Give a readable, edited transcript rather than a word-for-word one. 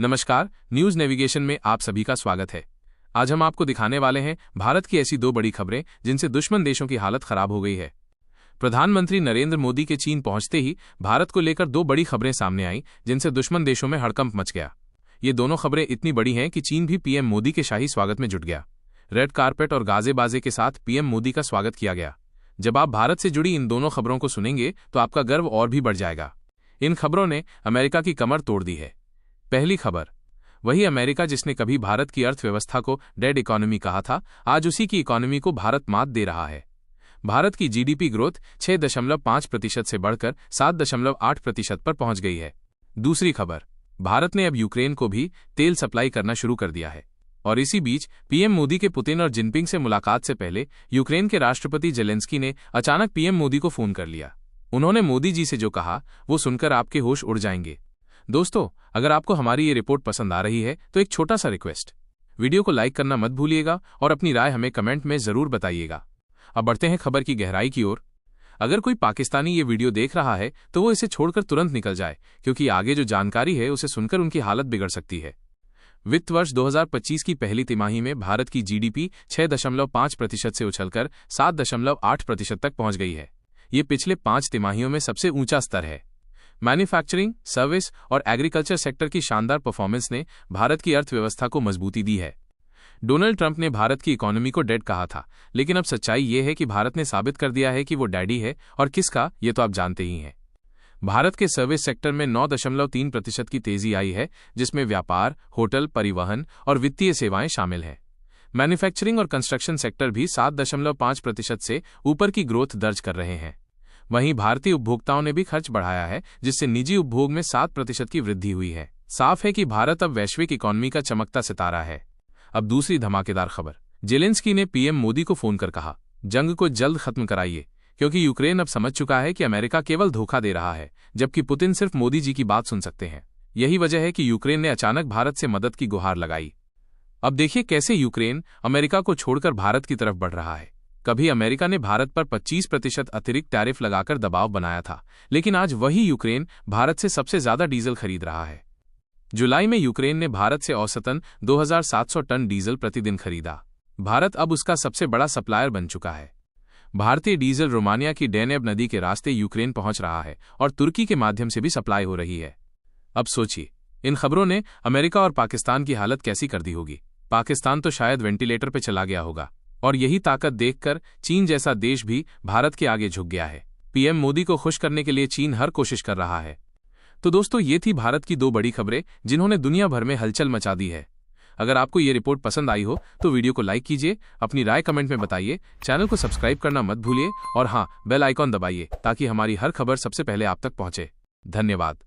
नमस्कार, news navigation में आप सभी का स्वागत है। आज हम आपको दिखाने वाले हैं भारत की ऐसी दो बड़ी खबरें जिनसे दुश्मन देशों की हालत खराब हो गई है। प्रधानमंत्री नरेंद्र मोदी के चीन पहुंचते ही भारत को लेकर दो बड़ी खबरें सामने आईं जिनसे दुश्मन देशों में हड़कंप मच गया। ये दोनों खबरें इतनी बड़ी हैं कि चीन भी पीएम मोदी के शाही स्वागत में जुट गया। रेड कार्पेट और गाजे बाजे के साथ पीएम मोदी का स्वागत किया गया। जब आप भारत से जुड़ी इन दोनों खबरों को सुनेंगे तो आपका गर्व और भी बढ़ जाएगा। इन खबरों ने अमेरिका की कमर तोड़ दी है। पहली खबर, वही अमेरिका जिसने कभी भारत की अर्थव्यवस्था को डेड इकोनॉमी कहा था, आज उसी की इकोनॉमी को भारत मात दे रहा है। भारत की जीडीपी ग्रोथ 6.5% से बढ़कर 7.8% पर पहुंच गई है। दूसरी खबर, भारत ने अब यूक्रेन को भी तेल सप्लाई करना शुरू कर दिया है। और इसी बीच पीएम मोदी के पुतिन और जिनपिंग से मुलाकात से पहले यूक्रेन के राष्ट्रपति जेलेंस्की ने अचानक पीएम मोदी को फोन कर लिया। उन्होंने मोदी जी से जो कहा वो सुनकर आपके होश उड़ जाएंगे। दोस्तों, अगर आपको हमारी ये रिपोर्ट पसंद आ रही है तो एक छोटा सा रिक्वेस्ट, वीडियो को लाइक करना मत भूलिएगा और अपनी राय हमें कमेंट में जरूर बताइएगा। अब बढ़ते हैं खबर की गहराई की ओर। अगर कोई पाकिस्तानी ये वीडियो देख रहा है तो वो इसे छोड़कर तुरंत निकल जाए, क्योंकि आगे जो जानकारी है उसे सुनकर उनकी हालत बिगड़ सकती है। वित्त वर्ष 2025 की पहली तिमाही में भारत की जीडीपी 6.5% से उछलकर 7.8% तक पहुंच गई है। ये पिछले 5 तिमाहियों में सबसे ऊंचा स्तर है। मैन्युफैक्चरिंग, सर्विस और एग्रीकल्चर सेक्टर की शानदार परफॉर्मेंस ने भारत की अर्थव्यवस्था को मजबूती दी है। डोनाल्ड ट्रंप ने भारत की इकोनॉमी को डेड कहा था, लेकिन अब सच्चाई ये है कि भारत ने साबित कर दिया है कि वो डैडी है, और किसका ये तो आप जानते ही हैं। भारत के सर्विस सेक्टर में 9.3% की तेजी आई है, जिसमें व्यापार, होटल, परिवहन और वित्तीय सेवाएं शामिल हैं। मैन्युफैक्चरिंग और कंस्ट्रक्शन सेक्टर भी 7.5% से ऊपर की ग्रोथ दर्ज कर रहे हैं। वहीं भारतीय उपभोक्ताओं ने भी खर्च बढ़ाया है, जिससे निजी उपभोग में 7% की वृद्धि हुई है। साफ है कि भारत अब वैश्विक इकोनॉमी का चमकता सितारा है। अब दूसरी धमाकेदार खबर, जेलेंस्की ने पीएम मोदी को फोन कर कहा, जंग को जल्द खत्म कराइए, क्योंकि यूक्रेन अब समझ चुका है कि अमेरिका केवल धोखा दे रहा है, जबकि पुतिन सिर्फ मोदी जी की बात सुन सकते हैं। यही वजह है कि यूक्रेन ने अचानक भारत से मदद की गुहार लगाई। अब देखिए कैसे यूक्रेन अमेरिका को छोड़कर भारत की तरफ बढ़ रहा है। कभी अमेरिका ने भारत पर 25% अतिरिक्त टैरिफ लगाकर दबाव बनाया था, लेकिन आज वही यूक्रेन भारत से सबसे ज्यादा डीजल खरीद रहा है। जुलाई में यूक्रेन ने भारत से औसतन 2700 टन डीजल प्रतिदिन खरीदा। भारत अब उसका सबसे बड़ा सप्लायर बन चुका है। भारतीय डीजल रोमानिया की डैन्यूब नदी के रास्ते यूक्रेन पहुंच रहा है और तुर्की के माध्यम से भी सप्लाई हो रही है। अब सोचिए, इन खबरों ने अमेरिका और पाकिस्तान की हालत कैसी कर दी होगी। पाकिस्तान तो शायद वेंटिलेटर पर चला गया होगा। और यही ताकत देखकर चीन जैसा देश भी भारत के आगे झुक गया है। पीएम मोदी को खुश करने के लिए चीन हर कोशिश कर रहा है। तो दोस्तों, ये थी भारत की दो बड़ी खबरें जिन्होंने दुनिया भर में हलचल मचा दी है। अगर आपको ये रिपोर्ट पसंद आई हो तो वीडियो को लाइक कीजिए, अपनी राय कमेंट में बताइए, चैनल को सब्सक्राइब करना मत भूलिए और हाँ, बेल आइकॉन दबाइए ताकि हमारी हर खबर सबसे पहले आप तक पहुंचे। धन्यवाद।